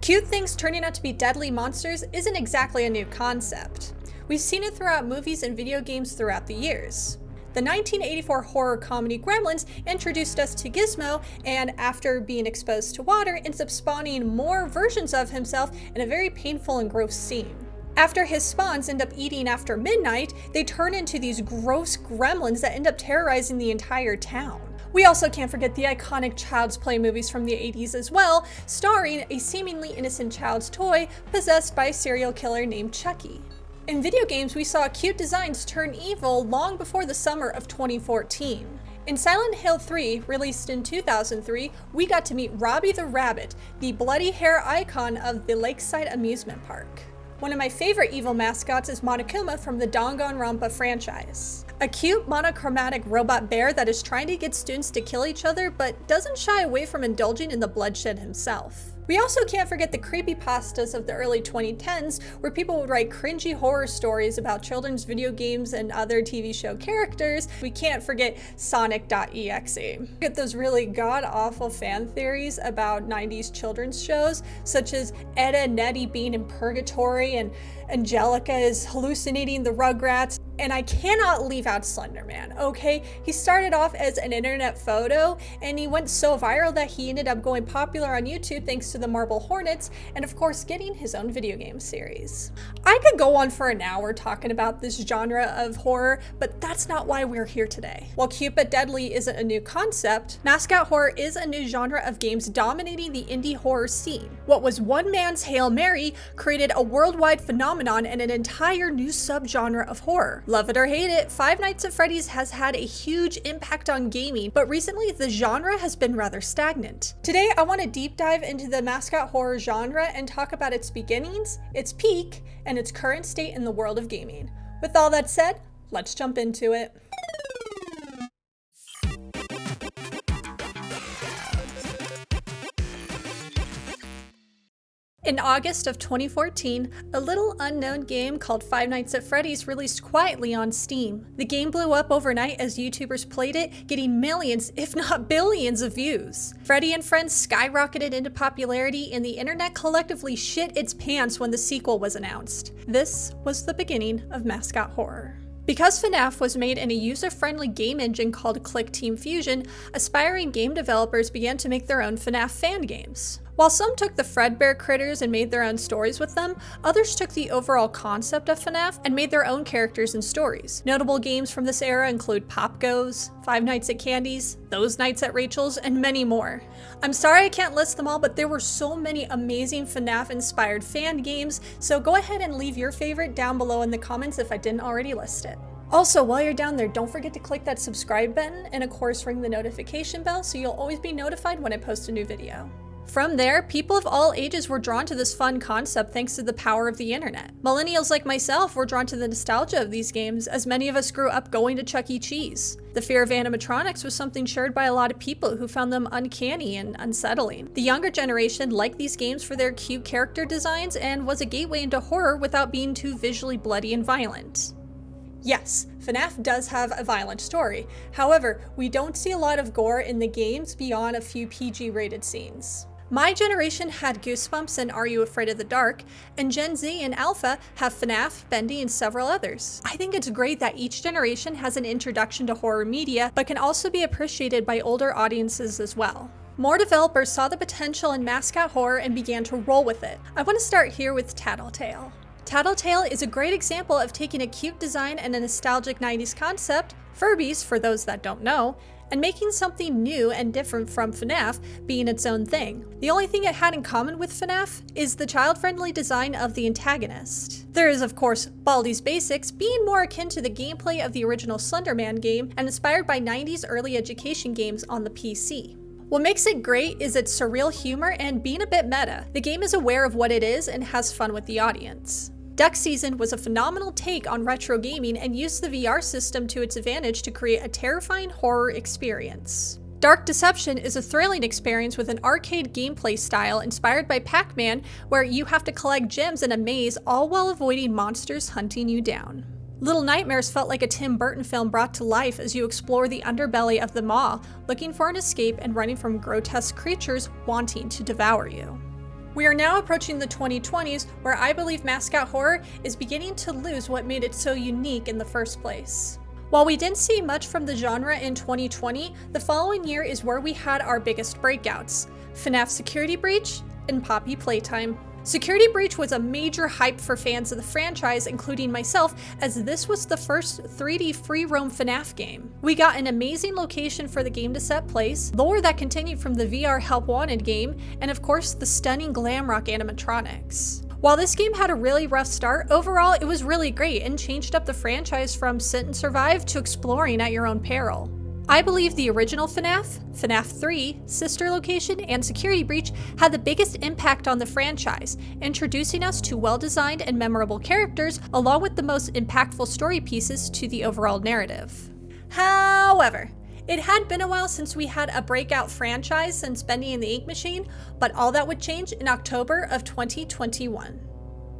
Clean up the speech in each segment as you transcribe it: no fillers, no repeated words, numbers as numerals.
Cute things turning out to be deadly monsters isn't exactly a new concept. We've seen it throughout movies and video games throughout the years. The 1984 horror comedy Gremlins introduced us to Gizmo, and after being exposed to water, ends up spawning more versions of himself in a very painful and gross scene. After his spawns end up eating after midnight, they turn into these gross gremlins that end up terrorizing the entire town. We also can't forget the iconic Child's Play movies from the 80s as well, starring a seemingly innocent child's toy possessed by a serial killer named Chucky. In video games, we saw cute designs turn evil long before the summer of 2014. In Silent Hill 3, released in 2003, we got to meet Robbie the Rabbit, the bloody hair icon of the Lakeside Amusement Park. One of my favorite evil mascots is Monokuma from the Danganronpa franchise. A cute monochromatic robot bear that is trying to get students to kill each other but doesn't shy away from indulging in the bloodshed himself. We also can't forget the creepypastas of the early 2010s, where people would write cringy horror stories about children's video games and other TV show characters. We can't forget Sonic.exe. Get those really god-awful fan theories about 90s children's shows, such as Ed and Nettie being in purgatory and Angelica is hallucinating the Rugrats. And I cannot leave out Slender Man, okay? He started off as an internet photo, and he went so viral that he ended up going popular on YouTube thanks to the Marble Hornets, and of course getting his own video game series. I could go on for an hour talking about this genre of horror, but that's not why we're here today. While cute but deadly isn't a new concept, Mascot Horror is a new genre of games dominating the indie horror scene. What was one man's Hail Mary created a worldwide phenomenon and an entire new subgenre of horror. Love it or hate it, Five Nights at Freddy's has had a huge impact on gaming, but recently the genre has been rather stagnant. Today I want to deep dive into the mascot horror genre and talk about its beginnings, its peak, and its current state in the world of gaming. With all that said, let's jump into it. In August of 2014, a little unknown game called Five Nights at Freddy's released quietly on Steam. The game blew up overnight as YouTubers played it, getting millions, if not billions, of views. Freddy and Friends skyrocketed into popularity, and the internet collectively shit its pants when the sequel was announced. This was the beginning of Mascot Horror. Because FNAF was made in a user-friendly game engine called Click Team Fusion, aspiring game developers began to make their own FNAF fan games. While some took the Fredbear critters and made their own stories with them, others took the overall concept of FNAF and made their own characters and stories. Notable games from this era include Pop Goes, Five Nights at Candy's, Those Nights at Rachel's, and many more. I'm sorry I can't list them all, but there were so many amazing FNAF-inspired fan games, so go ahead and leave your favorite down below in the comments if I didn't already list it. Also, while you're down there, don't forget to click that subscribe button and of course ring the notification bell so you'll always be notified when I post a new video. From there, people of all ages were drawn to this fun concept thanks to the power of the internet. Millennials like myself were drawn to the nostalgia of these games, as many of us grew up going to Chuck E. Cheese. The fear of animatronics was something shared by a lot of people who found them uncanny and unsettling. The younger generation liked these games for their cute character designs and was a gateway into horror without being too visually bloody and violent. Yes, FNAF does have a violent story. However, we don't see a lot of gore in the games beyond a few PG-rated scenes. My generation had Goosebumps and Are You Afraid of the Dark, and Gen Z and Alpha have FNAF, Bendy, and several others. I think it's great that each generation has an introduction to horror media, but can also be appreciated by older audiences as well. More developers saw the potential in mascot horror and began to roll with it. I want to start here with Tattletale. Tattletale is a great example of taking a cute design and a nostalgic 90s concept, Furbies for those that don't know, and making something new and different from FNAF being its own thing. The only thing it had in common with FNAF is the child-friendly design of the antagonist. There is, of course, Baldi's Basics being more akin to the gameplay of the original Slender Man game and inspired by 90s early education games on the PC. What makes it great is its surreal humor and being a bit meta. The game is aware of what it is and has fun with the audience. Duck Season was a phenomenal take on retro gaming and used the VR system to its advantage to create a terrifying horror experience. Dark Deception is a thrilling experience with an arcade gameplay style inspired by Pac-Man, where you have to collect gems in a maze all while avoiding monsters hunting you down. Little Nightmares felt like a Tim Burton film brought to life as you explore the underbelly of the maw, looking for an escape and running from grotesque creatures wanting to devour you. We are now approaching the 2020s, where I believe Mascot Horror is beginning to lose what made it so unique in the first place. While we didn't see much from the genre in 2020, the following year is where we had our biggest breakouts: FNAF Security Breach and Poppy Playtime. Security Breach was a major hype for fans of the franchise, including myself, as this was the first 3D free roam FNAF game. We got an amazing location for the game to set place, lore that continued from the VR Help Wanted game, and of course the stunning glam rock animatronics. While this game had a really rough start, overall it was really great and changed up the franchise from sit and survive to exploring at your own peril. I believe the original FNAF, FNAF 3, Sister Location, and Security Breach had the biggest impact on the franchise, introducing us to well-designed and memorable characters along with the most impactful story pieces to the overall narrative. However, it had been a while since we had a breakout franchise since Bendy and the Ink Machine, but all that would change in October of 2021.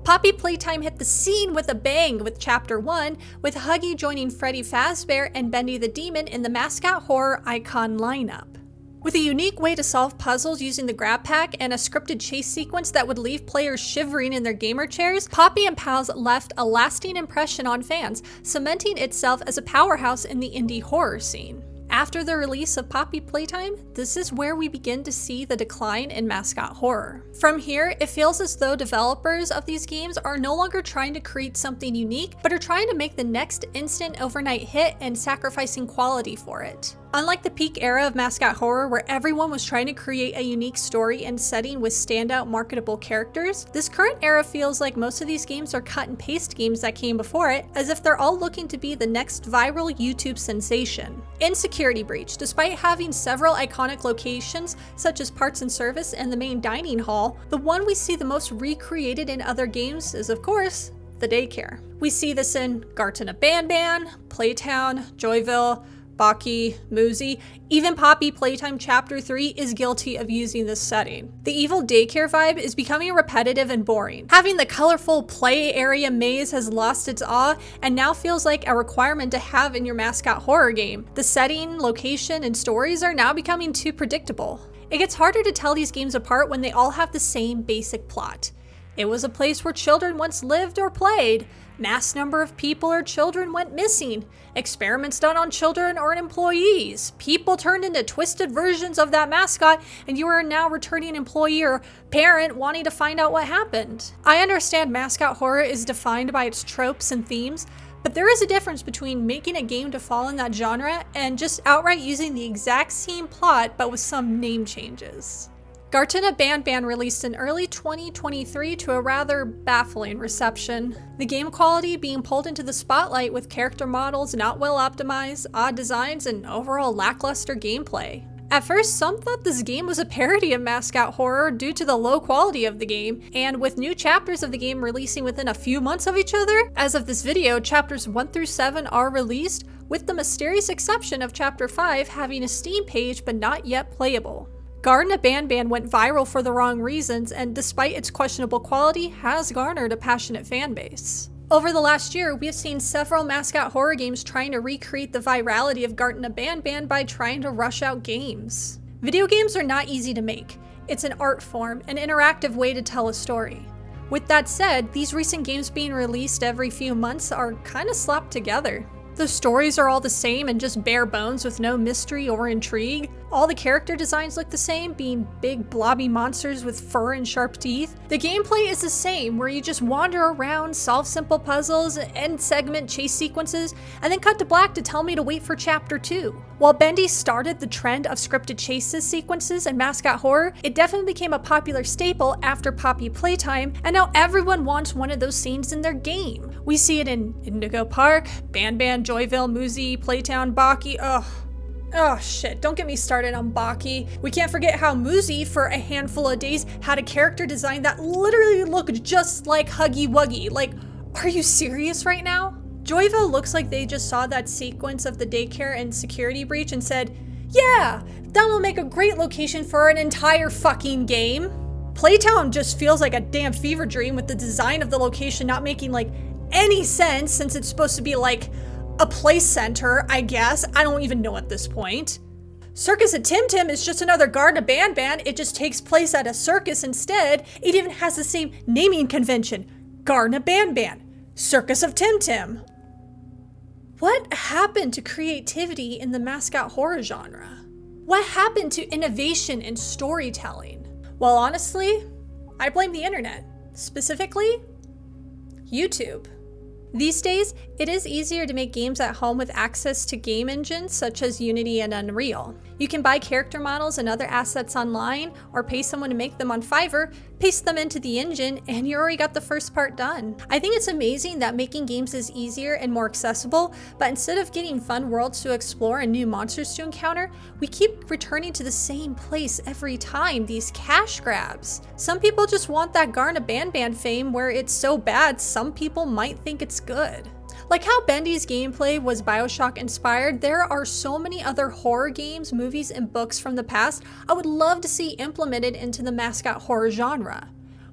Poppy Playtime hit the scene with a bang with Chapter 1, with Huggy joining Freddy Fazbear and Bendy the Demon in the Mascot Horror icon lineup. With a unique way to solve puzzles using the grab pack and a scripted chase sequence that would leave players shivering in their gamer chairs, Poppy and Pals left a lasting impression on fans, cementing itself as a powerhouse in the indie horror scene. After the release of Poppy Playtime, this is where we begin to see the decline in Mascot Horror. From here, it feels as though developers of these games are no longer trying to create something unique, but are trying to make the next instant overnight hit and sacrificing quality for it. Unlike the peak era of Mascot Horror, where everyone was trying to create a unique story and setting with standout marketable characters, this current era feels like most of these games are cut and paste games that came before it, as if they're all looking to be the next viral YouTube sensation. In Security Breach, despite having several iconic locations, such as Parts and Service and the main dining hall, the one we see the most recreated in other games is, of course, the daycare. We see this in Gartona Ban Ban, Playtown, Joyville, Baki, Muzi, even Poppy Playtime Chapter 3 is guilty of using this setting. The evil daycare vibe is becoming repetitive and boring. Having the colorful play area maze has lost its awe and now feels like a requirement to have in your Mascot Horror game. The setting, location, and stories are now becoming too predictable. It gets harder to tell these games apart when they all have the same basic plot. It was a place where children once lived or played. Mass number of people or children went missing. Experiments done on children or employees. People turned into twisted versions of that mascot, and you are a now returning employee or parent wanting to find out what happened. I understand Mascot Horror is defined by its tropes and themes, but there is a difference between making a game to fall in that genre and just outright using the exact same plot but with some name changes. Gartona Ban Ban released in early 2023 to a rather baffling reception. The game quality being pulled into the spotlight with character models not well optimized, odd designs, and overall lackluster gameplay. At first, some thought this game was a parody of Mascot Horror due to the low quality of the game, and with new chapters of the game releasing within a few months of each other, as of this video, chapters 1 through 7 are released, with the mysterious exception of chapter 5 having a Steam page but not yet playable. Gartona Ban Ban went viral for the wrong reasons, and despite its questionable quality, has garnered a passionate fanbase. Over the last year, we have seen several Mascot Horror games trying to recreate the virality of Gartona Ban Ban by trying to rush out games. Video games are not easy to make. It's an art form, an interactive way to tell a story. With that said, these recent games being released every few months are kinda slopped together. The stories are all the same and just bare bones with no mystery or intrigue. All the character designs look the same, being big blobby monsters with fur and sharp teeth. The gameplay is the same, where you just wander around, solve simple puzzles, end segment chase sequences, and then cut to black to tell me to wait for chapter 2. While Bendy started the trend of scripted chases sequences in Mascot Horror, it definitely became a popular staple after Poppy Playtime, and now everyone wants one of those scenes in their game. We see it in Indigo Park, Ban Ban, Joyville, Muzi, Playtown, Baki, Oh shit, don't get me started on Baki. We can't forget how Muzi, for a handful of days, had a character design that literally looked just like Huggy Wuggy. Like, are you serious right now? Joyville looks like they just saw that sequence of the daycare and Security Breach and said, yeah, that will make a great location for an entire fucking game. Playtown just feels like a damn fever dream, with the design of the location not making like any sense, since it's supposed to be like a play center, I guess. I don't even know at this point. Circus of Tim Tim is just another Garden of Banban. It just takes place at a circus instead. It even has the same naming convention. Garden of Banban. Circus of Tim Tim. What happened to creativity in the mascot horror genre? What happened to innovation in storytelling? Well, honestly, I blame the internet. Specifically, YouTube. These days, it is easier to make games at home with access to game engines such as Unity and Unreal. You can buy character models and other assets online, or pay someone to make them on Fiverr, paste them into the engine, and you already got the first part done. I think it's amazing that making games is easier and more accessible, but instead of getting fun worlds to explore and new monsters to encounter, we keep returning to the same place every time, these cash grabs. Some people just want that Garden of Banban fame where it's so bad some people might think it's good. Like how Bendy's gameplay was BioShock inspired, there are so many other horror games, movies, and books from the past I would love to see implemented into the mascot horror genre.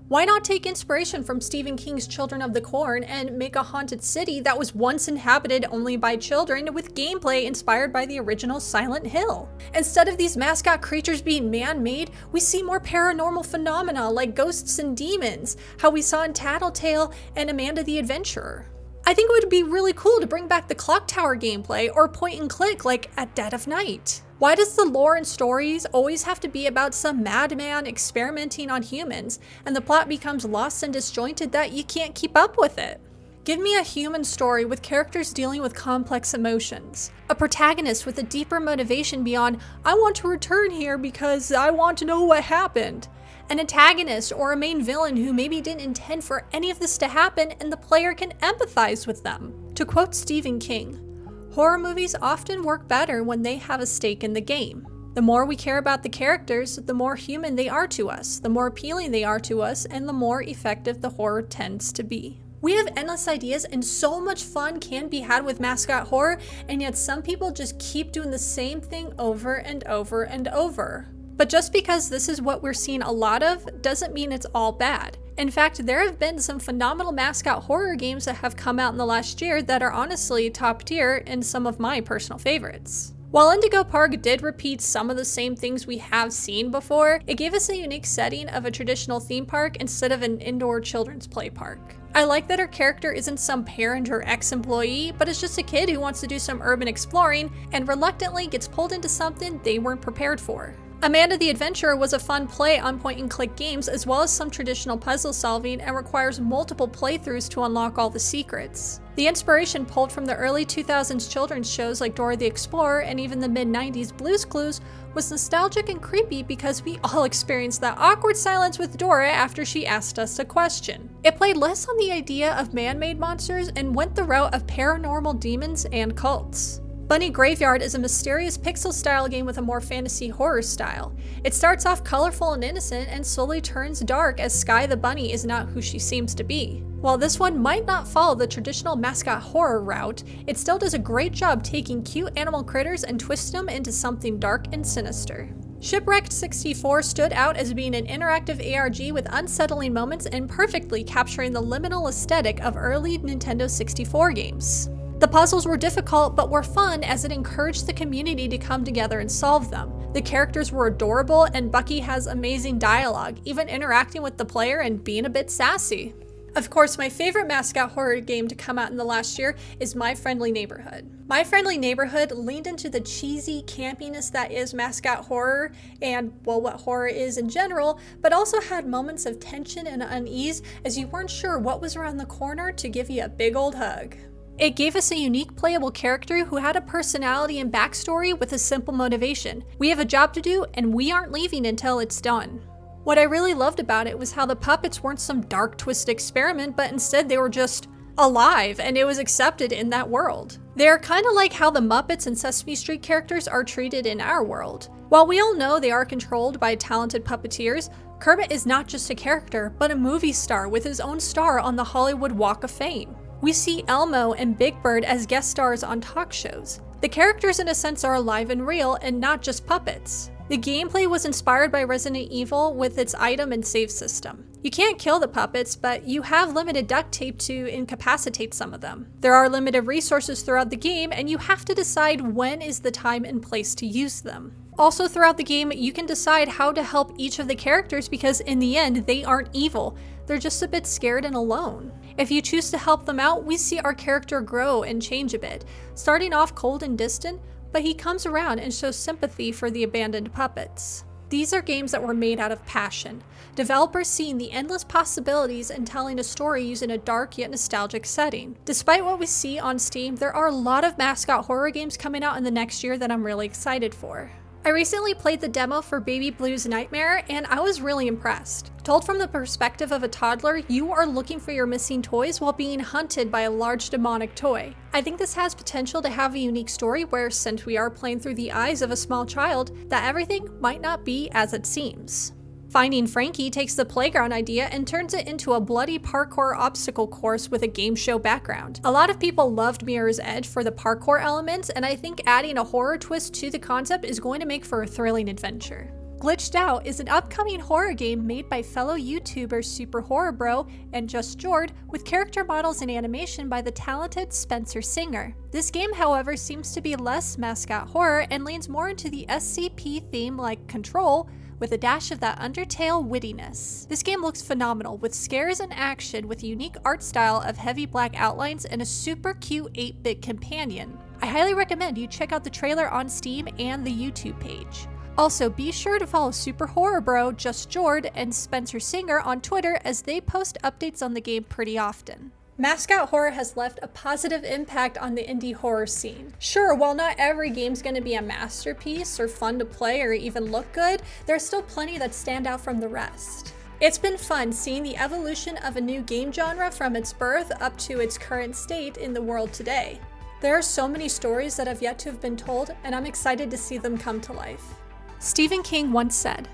Why not take inspiration from Stephen King's Children of the Corn and make a haunted city that was once inhabited only by children with gameplay inspired by the original Silent Hill? Instead of these mascot creatures being man-made, we see more paranormal phenomena like ghosts and demons, how we saw in Tattletale and Amanda the Adventurer. I think it would be really cool to bring back the clock tower gameplay or point and click like at Dead of Night. Why does the lore and stories always have to be about some madman experimenting on humans and the plot becomes lost and disjointed that you can't keep up with it? Give me a human story with characters dealing with complex emotions. A protagonist with a deeper motivation beyond, I want to return here because I want to know what happened. An antagonist or a main villain who maybe didn't intend for any of this to happen and the player can empathize with them. To quote Stephen King, horror movies often work better when they have a stake in the game. The more we care about the characters, the more human they are to us, the more appealing they are to us, and the more effective the horror tends to be. We have endless ideas and so much fun can be had with mascot horror, and yet some people just keep doing the same thing over and over and over. But just because this is what we're seeing a lot of doesn't mean it's all bad. In fact, there have been some phenomenal mascot horror games that have come out in the last year that are honestly top tier and some of my personal favorites. While Indigo Park did repeat some of the same things we have seen before, it gave us a unique setting of a traditional theme park instead of an indoor children's play park. I like that our character isn't some parent or ex-employee, but is just a kid who wants to do some urban exploring and reluctantly gets pulled into something they weren't prepared for. Amanda the Adventurer was a fun play on point-and-click games as well as some traditional puzzle solving and requires multiple playthroughs to unlock all the secrets. The inspiration pulled from the early 2000s children's shows like Dora the Explorer and even the mid-90s Blue's Clues was nostalgic and creepy because we all experienced that awkward silence with Dora after she asked us a question. It played less on the idea of man-made monsters and went the route of paranormal demons and cults. Bunny Graveyard is a mysterious pixel-style game with a more fantasy horror style. It starts off colorful and innocent and slowly turns dark as Skye the bunny is not who she seems to be. While this one might not follow the traditional mascot horror route, it still does a great job taking cute animal critters and twisting them into something dark and sinister. Shipwrecked 64 stood out as being an interactive ARG with unsettling moments and perfectly capturing the liminal aesthetic of early Nintendo 64 games. The puzzles were difficult but were fun as it encouraged the community to come together and solve them. The characters were adorable and Bucky has amazing dialogue, even interacting with the player and being a bit sassy. Of course, my favorite mascot horror game to come out in the last year is My Friendly Neighborhood. My Friendly Neighborhood leaned into the cheesy campiness that is mascot horror and, well, what horror is in general, but also had moments of tension and unease as you weren't sure what was around the corner to give you a big old hug. It gave us a unique playable character who had a personality and backstory with a simple motivation. We have a job to do and we aren't leaving until it's done. What I really loved about it was how the puppets weren't some dark twisted experiment, but instead they were just alive and it was accepted in that world. They're kind of like how the Muppets and Sesame Street characters are treated in our world. While we all know they are controlled by talented puppeteers, Kermit is not just a character, but a movie star with his own star on the Hollywood Walk of Fame. We see Elmo and Big Bird as guest stars on talk shows. The characters in a sense are alive and real and not just puppets. The gameplay was inspired by Resident Evil with its item and save system. You can't kill the puppets, but you have limited duct tape to incapacitate some of them. There are limited resources throughout the game and you have to decide when is the time and place to use them. Also throughout the game, you can decide how to help each of the characters because in the end, they aren't evil. They're just a bit scared and alone. If you choose to help them out, we see our character grow and change a bit, starting off cold and distant, but he comes around and shows sympathy for the abandoned puppets. These are games that were made out of passion. Developers seeing the endless possibilities and telling a story using a dark yet nostalgic setting. Despite what we see on Steam, there are a lot of Mascot Horror games coming out in the next year that I'm really excited for. I recently played the demo for Baby Blue's Nightmare, and I was really impressed. Told from the perspective of a toddler, you are looking for your missing toys while being hunted by a large demonic toy. I think this has potential to have a unique story where, since we are playing through the eyes of a small child, that everything might not be as it seems. Finding Frankie takes the playground idea and turns it into a bloody parkour obstacle course with a game show background. A lot of people loved Mirror's Edge for the parkour elements, and I think adding a horror twist to the concept is going to make for a thrilling adventure. Glitched Out is an upcoming horror game made by fellow YouTubers Super Horror Bro and Just Jord with character models and animation by the talented Spencer Singer. This game, however, seems to be less Mascot Horror and leans more into the SCP theme like Control, with a dash of that Undertale wittiness. This game looks phenomenal, with scares and action with a unique art style of heavy black outlines and a super cute 8-bit companion. I highly recommend you check out the trailer on Steam and the YouTube page. Also, be sure to follow Super Horror Bro, Just Jord, and Spencer Singer on Twitter as they post updates on the game pretty often. Mascot Horror has left a positive impact on the indie horror scene. Sure, while not every game's gonna be a masterpiece or fun to play or even look good, there's still plenty that stand out from the rest. It's been fun seeing the evolution of a new game genre from its birth up to its current state in the world today. There are so many stories that have yet to have been told, and I'm excited to see them come to life. Stephen King once said,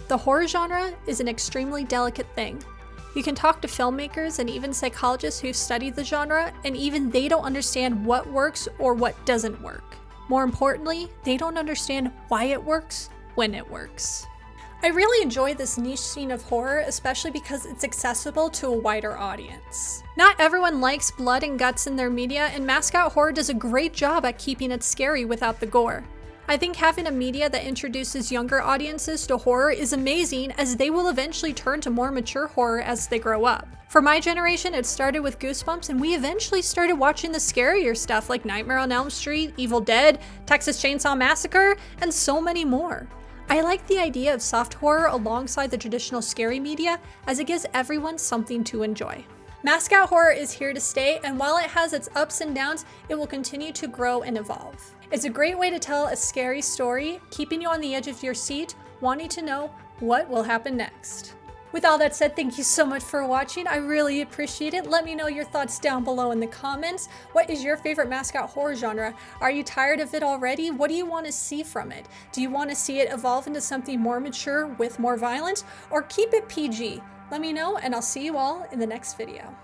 "The horror genre is an extremely delicate thing. You can talk to filmmakers and even psychologists who've studied the genre, and even they don't understand what works or what doesn't work. More importantly, they don't understand why it works when it works." I really enjoy this niche scene of horror, especially because it's accessible to a wider audience. Not everyone likes blood and guts in their media, and Mascot Horror does a great job at keeping it scary without the gore. I think having a media that introduces younger audiences to horror is amazing, as they will eventually turn to more mature horror as they grow up. For my generation, it started with Goosebumps, and we eventually started watching the scarier stuff like Nightmare on Elm Street, Evil Dead, Texas Chainsaw Massacre, and so many more. I like the idea of soft horror alongside the traditional scary media, as it gives everyone something to enjoy. Mascot Horror is here to stay, and while it has its ups and downs, it will continue to grow and evolve. It's a great way to tell a scary story, keeping you on the edge of your seat, wanting to know what will happen next. With all that said, thank you so much for watching. I really appreciate it. Let me know your thoughts down below in the comments. What is your favorite Mascot Horror genre? Are you tired of it already? What do you want to see from it? Do you want to see it evolve into something more mature with more violence, or keep it PG? Let me know, and I'll see you all in the next video.